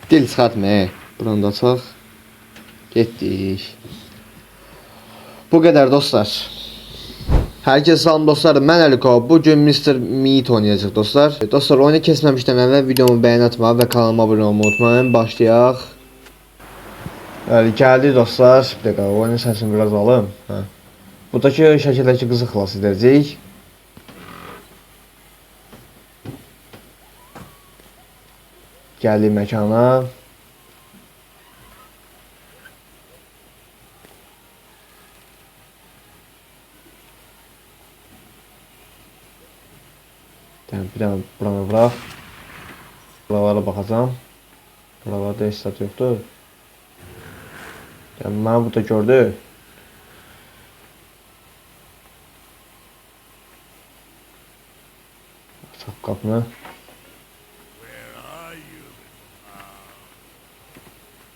Dil çıxartma. Buranı da açaq. Getdik. Bu qədər dostlar. Hər kəs salam dostlar. Mən Əliko. Bu gün Mr. Meat oynayacaq dostlar. Dostlar oyunu kesməmişdən əvvəl videomu bəyən atmağı və kanalıma abunə olmayı unutmayın. Başlayaq. Bəli, gəldi dostlar. Bir dəqiqə oyunun səsini biraz alım. Buradakı şəkildəki qızı xilas edəcəyik. Gəldik məkana. Bir dənə buranı bırax. Buralara baxacam. Buralarda heç zat yoxdur. Yəni mən burada gördü. Açaq qapını.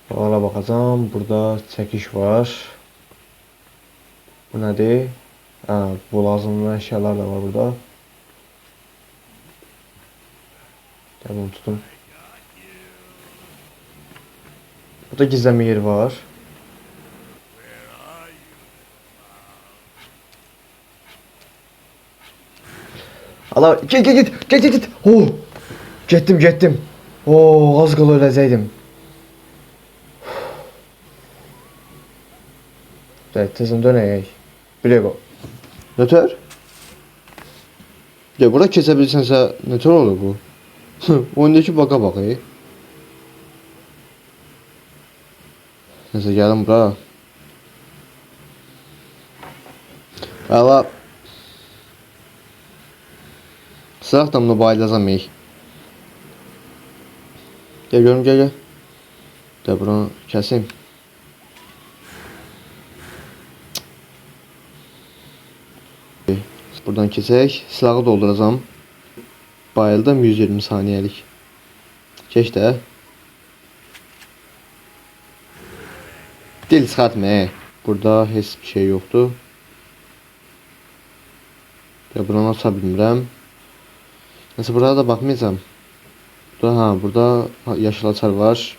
Buralara baxacam. Burada çəkiş var. Bu nədir? Bu lazımlı əşyalar da var burada. Gəl bunu tutum. Burada gizlənmə yeri var. Allah git. Oh! Getdim. Oh, az qala öləcəydim. Tezən dönəyək. Bir dəqiqə. Nötər? Ya bura keçə bilsənsə nötər olur bu. Oyundakı baka bak. Neyse gelin bura. Valla sıraktan bunu bayılacağım iyi. Gel görüm gel. De bunu keseyim. Buradan kesək. Silahı dolduracağım. Bayıldım 120 saniyelik. Geç de. Dil çıxartma. Burada heç bir şey yoktu. Ya buradan aça bilmirəm. Neyse burada da baxmayacağım. Burada yaşıl açar var.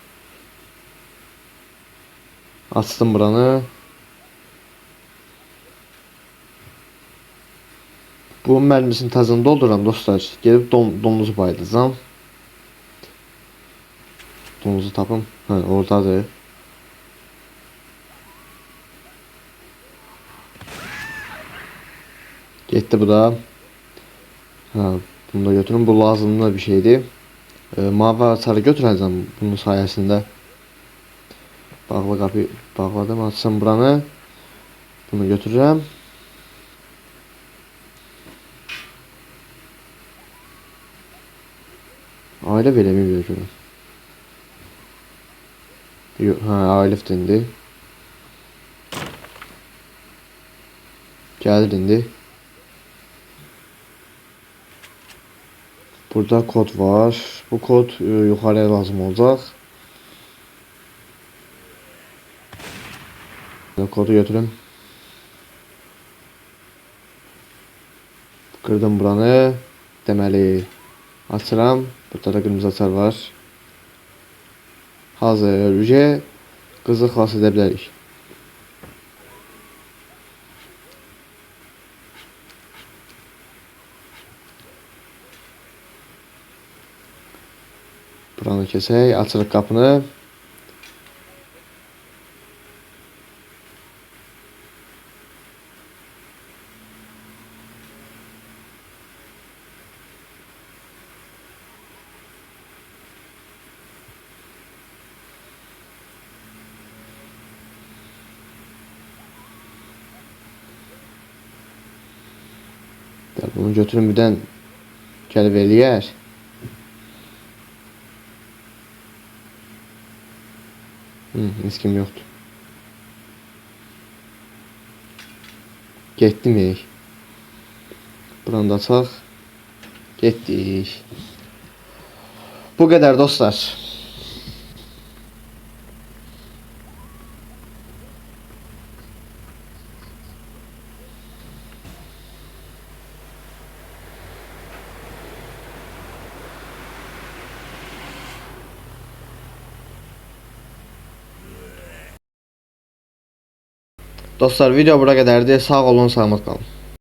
Açdım buranı. Bu mərmisini təzən dolduram dostlar. Gelib donuzu bayılacağım. Donuzu tapım. Oradadır. Getdi bu da. Bunu da götürün. Bu lazımlı bir şeydi. Mavi açarı götürəcəm bunun sayəsində. Bağla qapı bağladım. Açsam buranı. Bunu götürürəm. Aile veremiyor görün. Aile indi. Geldi indi. Burada kod var. Bu kod yukarıya lazım olacak. Kodu götürün. Kırdım buranı. Deməli açıram. Burada da qırmızı açar var. Hazır. Qızı xilas edə bilərik. Buranı kesək. Açırıq qapını. Bunu götürün birdən gəlib eləyər. Heç kim yoxdur. Getdim. Buranı da açaq. Getdik. Bu qədər dostlar. Dostlar video bura qədərdir. Sağ olun, salamat qalın.